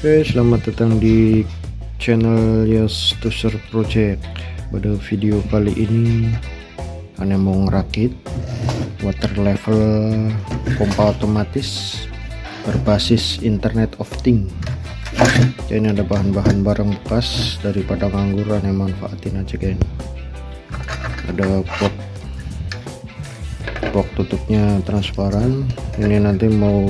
Oke, selamat datang di channel Yos Tuser Project. Pada video kali ini Anda mau ngerakit water level pompa otomatis berbasis Internet of Things. Oke, ini ada bahan-bahan barang bekas daripada nganggur, Anda manfaatin aja kan. Ada box tutupnya transparan. Ini nanti mau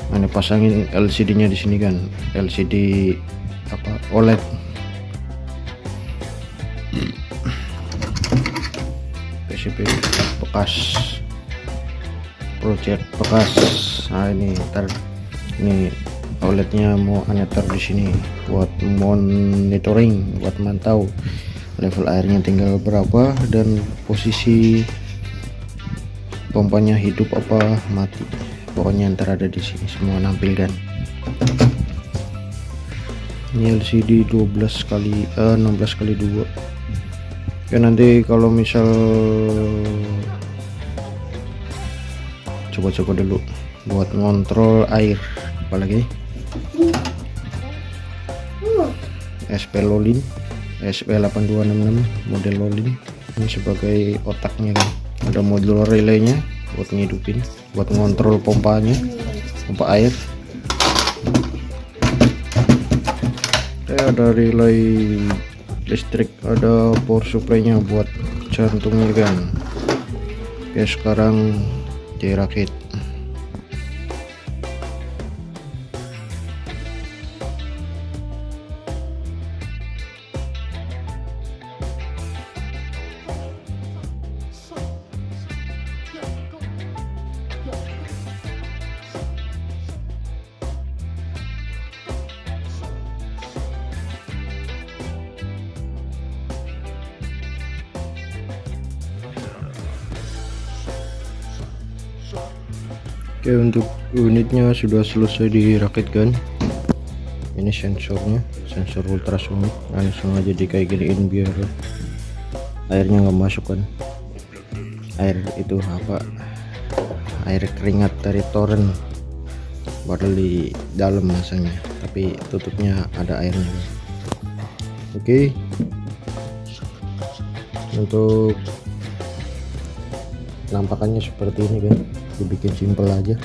Anda pasangin LCD nya di sini kan, LCD OLED. PCB bekas, project bekas. Nah ini OLED nya mau Anda taruh di sini buat monitoring, buat mantau level airnya tinggal berapa dan posisi pompanya hidup apa mati. Pokoknya ntar ada di sini semua nampilkan. Ini LCD 16 kali 2. Oke, nanti kalau misal coba dulu buat ngontrol air, apalagi SP Lolin SP8266 model Lolin ini sebagai otaknya kan. Ada modul relaynya buat ngidupin, buat ngontrol pompa air. Ada relay listrik, ada power supply nya buat jantungnya kan. Oke, sekarang dirakit. Oke, untuk unitnya sudah selesai dirakitkan. Ini sensornya, sensor ultrasonik. Langsung aja kayak giniin biar airnya nggak masuk kan. Air itu air keringat dari toren, padahal di dalam masanya, tapi tutupnya ada airnya. Oke, untuk nampakannya seperti ini kan, dibikin simple aja,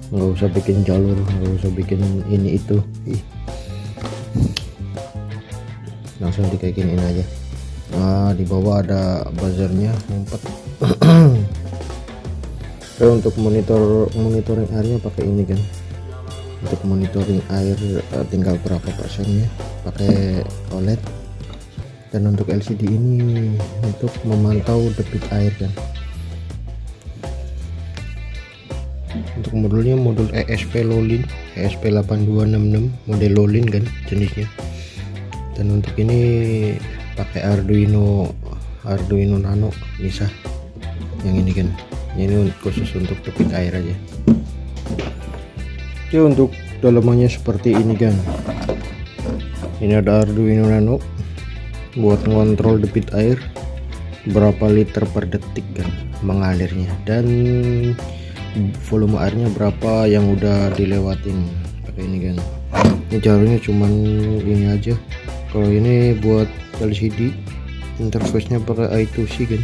nggak usah bikin jalur, nggak usah bikin ini itu. Langsung kayak giniin aja. Nah, di bawah ada buzzernya ngumpet. Oke, untuk monitoring airnya pakai ini kan. Untuk monitoring air tinggal berapa persennya pakai OLED. Dan untuk LCD ini untuk memantau debit air kan. Untuk modulnya modul ESP Lolin ESP8266 model Lolin kan jenisnya. Dan untuk ini pakai Arduino Nano bisa yang ini kan. Ini khusus untuk debit air aja. Oke, untuk dalamannya seperti ini kan. Ini ada Arduino Nano buat ngontrol debit air berapa liter per detik kan mengalirnya, dan volume airnya berapa yang udah dilewatin pakai ini kan. Ini jalurnya cuman ini aja. Kalau ini buat LCD interface nya pakai I2C kan.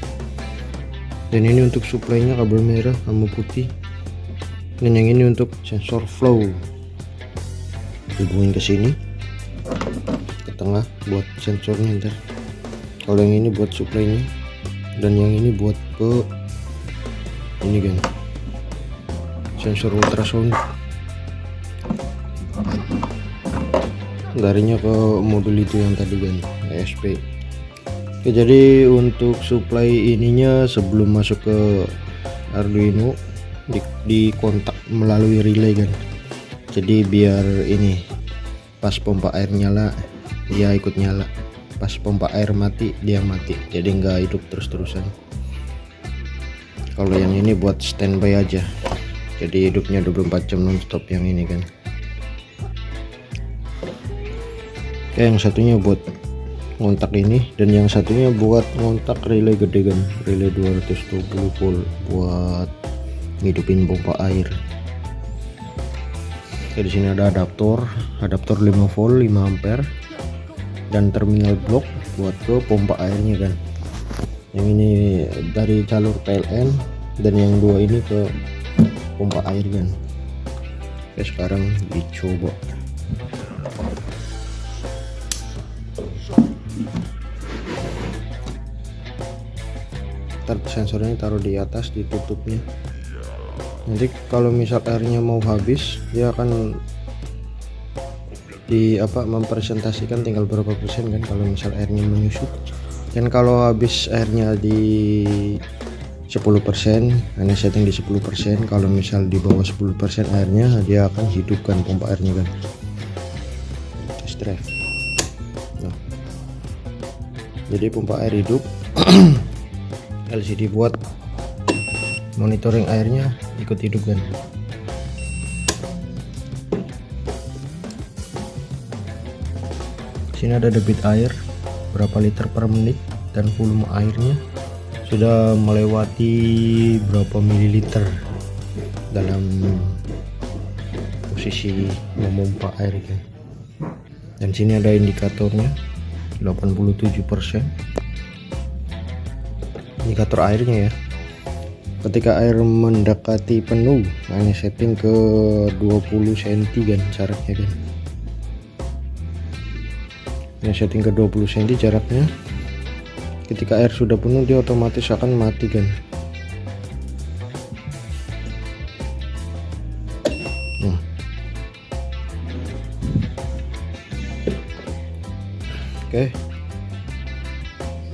Dan ini untuk supply nya kabel merah sama putih, dan yang ini untuk sensor flow hubungin ke sini ke tengah buat sensornya ntar. Kalau yang ini buat supply nya, dan yang ini buat ke ini kan sensor ultrasound, larinya ke modul itu yang tadi kan ESP. Oke, jadi untuk supply ininya sebelum masuk ke Arduino di kontak melalui relay kan. Jadi biar ini pas pompa air nyala dia ikut nyala, pas pompa air mati dia mati, jadi nggak hidup terus-terusan. Kalau yang ini buat standby aja, jadi hidupnya 24 jam nonstop yang ini kan. Oke, yang satunya buat ngontak ini, dan yang satunya buat ngontak relay gede kan, relay 220 volt buat ngidupin pompa air. Oke, di sini ada adaptor 5 volt 5 ampere dan terminal blok buat ke pompa airnya kan. Yang ini dari jalur PLN dan yang dua ini ke pompa air kan. Oke, sekarang dicoba. Ntar sensornya taruh di atas, ditutupnya. Nanti kalau misal airnya mau habis, dia akan mempresentasikan tinggal berapa persen kan kalau misal airnya menyusut. Dan kalau habis airnya di 10%, ini setting di 10%. Kalau misal di bawah 10% airnya, dia akan hidupkan pompa airnya kan. Test drive. Nah, jadi pompa air hidup. LCD buat monitoring airnya ikut hidup kan. Sini ada debit air berapa liter per menit dan volume airnya sudah melewati berapa mililiter dalam posisi memompa air kan. Dan sini ada indikatornya 87%, indikator airnya ya. Ketika air mendekati penuh, ini setting ke 20 cm kan jaraknya kan. Ini setting ke 20 cm jaraknya. Ketika air sudah penuh, dia otomatis akan mati kan. Oke,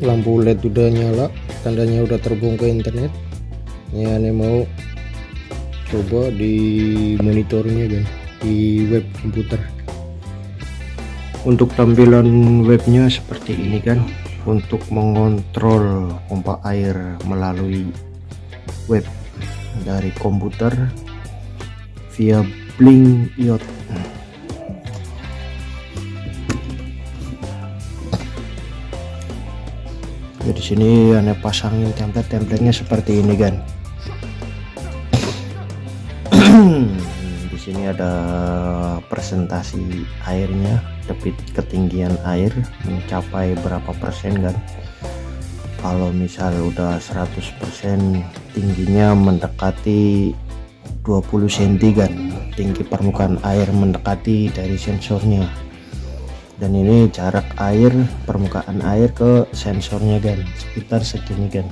lampu LED udah nyala, tandanya udah terhubung ke internet. Ini aneh mau coba di monitornya kan, di web komputer. Untuk tampilan webnya seperti ini kan. Untuk mengontrol pompa air melalui web dari komputer via Blink IoT. Jadi sini aneh pasangin template-templatenya seperti ini kan. Di sini ada presentasi airnya, debit ketinggian air mencapai berapa persen kan. Kalau misal udah 100%, tingginya mendekati 20 cm kan, tinggi permukaan air mendekati dari sensornya. Dan ini jarak air, permukaan air ke sensornya kan, sekitar segini kan.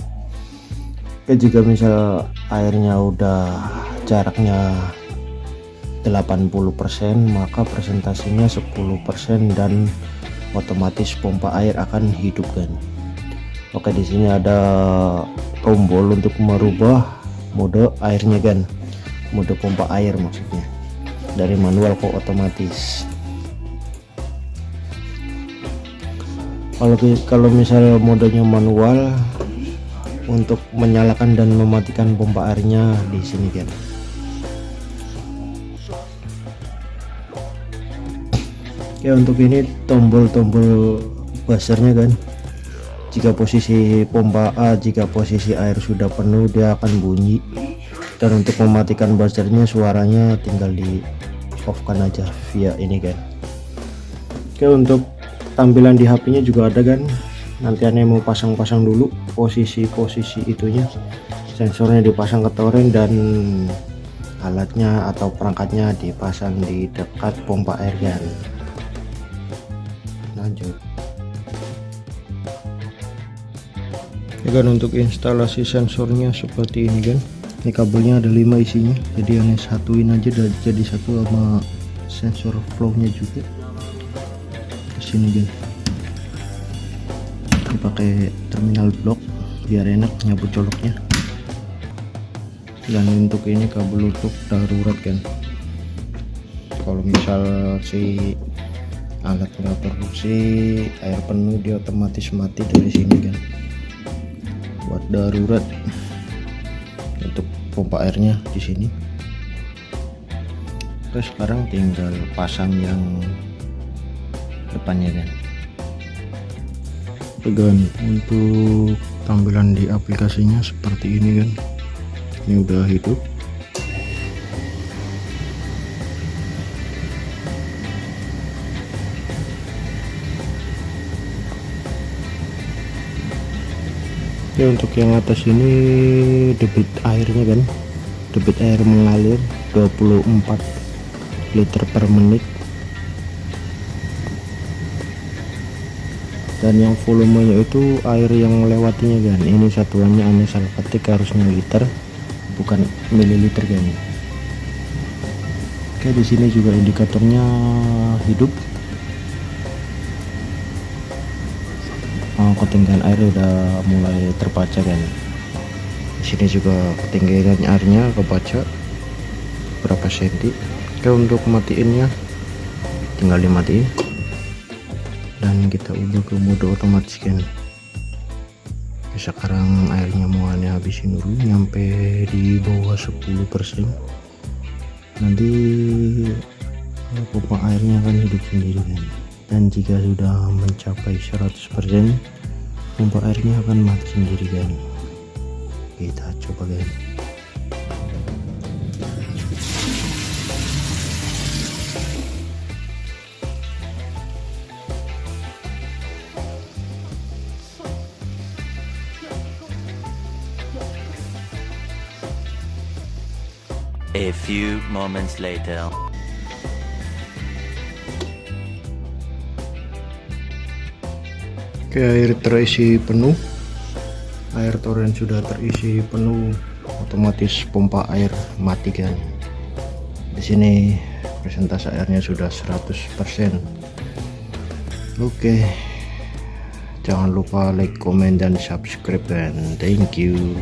Oke, jika misal airnya udah jaraknya 80%, maka presentasinya 10% dan otomatis pompa air akan hidup kan. Oke, di sini ada tombol untuk merubah mode airnya kan, mode pompa air maksudnya, dari manual ke otomatis. Kalau misal modenya manual, untuk menyalakan dan mematikan pompa airnya di sini kan. Ya, untuk ini tombol-tombol buzzernya kan. Jika posisi pompa A, jika posisi air sudah penuh, dia akan bunyi. Dan untuk mematikan buzzernya, suaranya tinggal di off kan aja via ini kan. Oke, untuk tampilan di HP-nya juga ada kan. Nanti aneh mau pasang-pasang dulu posisi-posisi itunya, sensornya dipasang ke toren dan alatnya atau perangkatnya dipasang di dekat pompa air kan. Lanjut ya kan. Untuk instalasi sensornya seperti ini kan. Ini kabelnya ada 5 isinya, jadi aneh satuin aja dan jadi satu sama sensor flow-nya juga. Sini kan, ini pakai terminal blok biar enak nyabut coloknya. Dan untuk ini kabel untuk darurat kan, kalau misal si alat nggak produksi air penuh, dia otomatis mati dari sini kan, buat darurat. Untuk pompa airnya di sini. Terus sekarang tinggal pasang yang depannya kan. Dan untuk tampilan di aplikasinya seperti ini kan. Ini udah hidup. Oke, untuk yang atas ini debit airnya kan, debit air mengalir 24 liter per menit, dan yang volumenya itu air yang melewatinya kan, ini satuannya hanya salah ketik harusnya liter bukan mililiter kan. Oke, di sini juga indikatornya hidup. Ketinggian air udah mulai terbaca kan. Di sini juga ketinggian airnya kebaca berapa senti. Oke, untuk matiinnya tinggal dimatiin dan kita ubah ke mode otomatis kan. Sekarang airnya mau habisin dulu nyampe di bawah 10%, nanti pompa airnya akan hidup sendiri kan. Dan jika sudah mencapai 100%, pompa airnya akan mati sendiri kan. Kita coba kan. A few moments later. Oke, air terisi penuh, air toren sudah terisi penuh, otomatis pompa air mati kan. Di sini persentase airnya sudah 100%. Oke, jangan lupa like, comment, dan subscribe kan. Thank you.